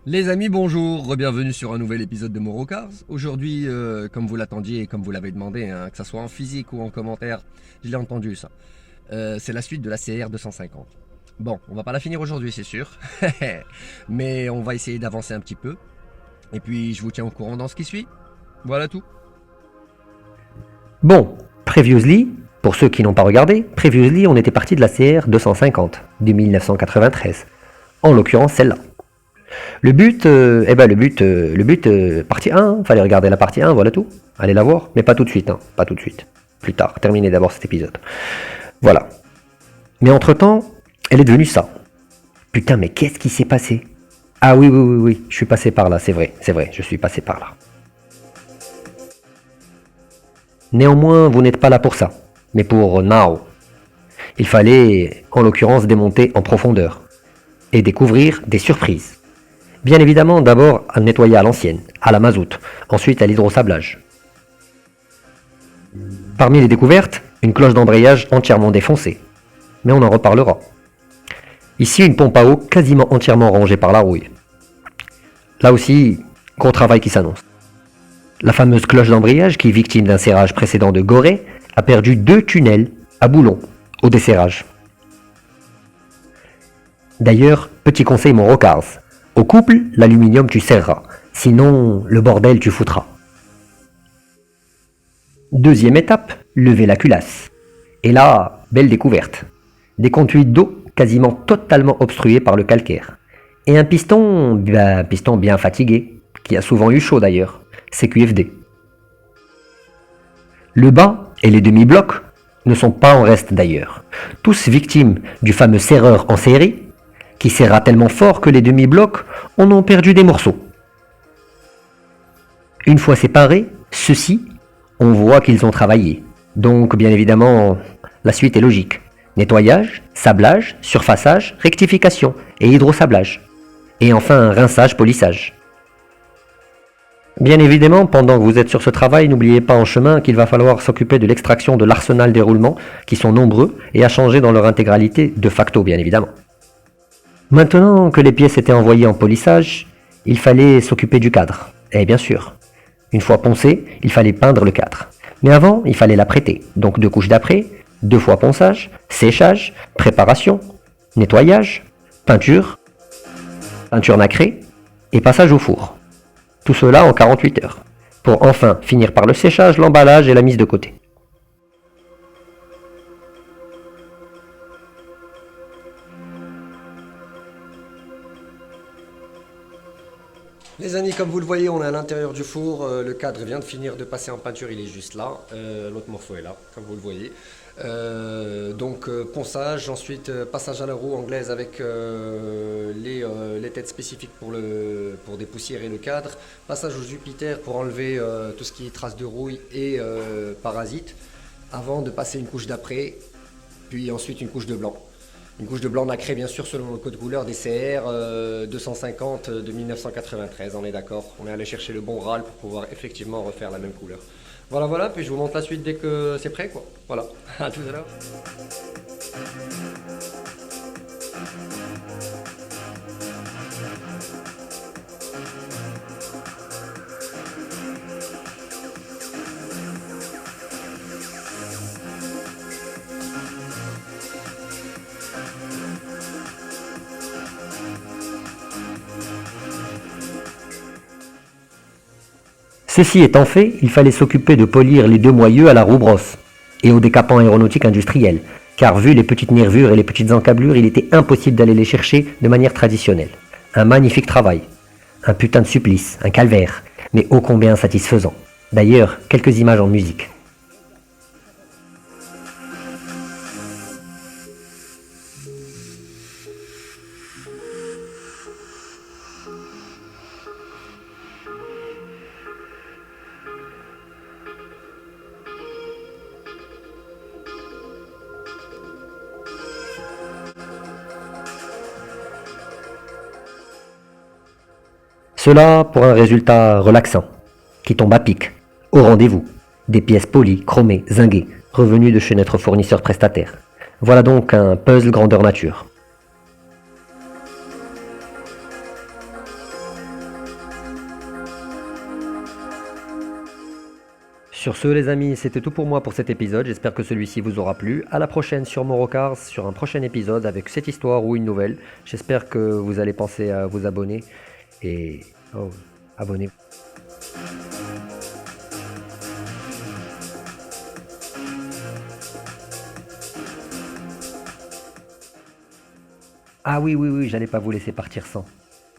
Les amis, bonjour, bienvenue sur un nouvel épisode de Morocars. Aujourd'hui, comme vous l'attendiez et comme vous l'avez demandé, hein, que ça soit en physique ou en commentaire, je l'ai entendu ça. C'est la suite de la CR 250. Bon, on va pas la finir aujourd'hui, c'est sûr, mais on va essayer d'avancer un petit peu. Et puis, je vous tiens au courant dans ce qui suit. Voilà tout. Bon, previously, pour ceux qui n'ont pas regardé, previously on était parti de la CR 250 de 1993. En l'occurrence celle-là. Partie 1, fallait regarder la partie 1, voilà tout. Allez la voir, mais pas tout de suite, hein, pas tout de suite. Plus tard, terminez d'abord cet épisode. Voilà. Mais entre-temps, elle est devenue ça. Putain, mais qu'est-ce qui s'est passé? Ah oui, je suis passé par là, c'est vrai, je suis passé par là. Néanmoins, vous n'êtes pas là pour ça, mais pour now. Il fallait, en l'occurrence, démonter en profondeur et découvrir des surprises. Bien évidemment, d'abord à nettoyer à l'ancienne, à la mazout, ensuite à l'hydrosablage. Parmi les découvertes, une cloche d'embrayage entièrement défoncée. Mais on en reparlera. Ici, une pompe à eau quasiment entièrement rongée par la rouille. Là aussi, gros travail qui s'annonce. La fameuse cloche d'embrayage, qui, victime d'un serrage précédent de Gorée, a perdu 2 tunnels à boulon au desserrage. D'ailleurs, petit conseil mon rocars, au couple, l'aluminium tu serreras, sinon le bordel tu foutras. Deuxième étape, lever la culasse. Et là, belle découverte. Des conduits d'eau quasiment totalement obstrués par le calcaire. Et un piston bien fatigué, qui a souvent eu chaud d'ailleurs, CQFD. Le bas et les demi-blocs ne sont pas en reste d'ailleurs, tous victimes du fameux serreur en série, qui serra tellement fort que les demi-blocs en ont perdu des morceaux. Une fois séparés, ceux-ci, on voit qu'ils ont travaillé. Donc bien évidemment, la suite est logique. Nettoyage, sablage, surfaçage, rectification et hydrosablage. Et enfin rinçage, polissage. Bien évidemment, pendant que vous êtes sur ce travail, n'oubliez pas en chemin qu'il va falloir s'occuper de l'extraction de l'arsenal des roulements, qui sont nombreux et à changer dans leur intégralité, de facto bien évidemment. Maintenant que les pièces étaient envoyées en polissage, il fallait s'occuper du cadre. Et bien sûr, une fois poncé, il fallait peindre le cadre. Mais avant, il fallait l'apprêter. Donc 2 couches d'après, 2 fois ponçage, séchage, préparation, nettoyage, peinture nacrée et passage au four. Tout cela en 48 heures, pour enfin finir par le séchage, l'emballage et la mise de côté. Les amis, comme vous le voyez, on est à l'intérieur du four. Le cadre vient de finir de passer en peinture, il est juste là. L'autre morceau est là, comme vous le voyez. Ponçage, ensuite passage à la roue anglaise avec les têtes spécifiques pour dépoussiérer le cadre. Passage au Jupiter pour enlever tout ce qui est traces de rouille et parasites. Avant de passer une couche d'après, puis ensuite une couche de blanc. Une couche de blanc nacré, bien sûr, selon le code couleur des CR 250 de 1993, on est d'accord. On est allé chercher le bon râle pour pouvoir effectivement refaire la même couleur. Voilà, puis je vous montre la suite dès que c'est prêt, quoi. Voilà, à tout à l'heure. Ceci étant fait, il fallait s'occuper de polir les 2 moyeux à la roue brosse et au décapant aéronautique industriel, car vu les petites nervures et les petites encablures, il était impossible d'aller les chercher de manière traditionnelle. Un magnifique travail, un putain de supplice, un calvaire, mais ô combien satisfaisant. D'ailleurs, quelques images en musique. Cela pour un résultat relaxant, qui tombe à pic, au rendez-vous. Des pièces polies, chromées, zinguées, revenues de chez notre fournisseur prestataire. Voilà donc un puzzle grandeur nature. Sur ce, les amis, c'était tout pour moi pour cet épisode. J'espère que celui-ci vous aura plu. À la prochaine sur Morocars, sur un prochain épisode avec cette histoire ou une nouvelle. J'espère que vous allez penser à vous abonner. Et oh, abonnez-vous. Ah oui, oui, oui, j'allais pas vous laisser partir sans.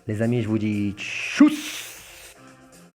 Les amis, je vous dis tchuss!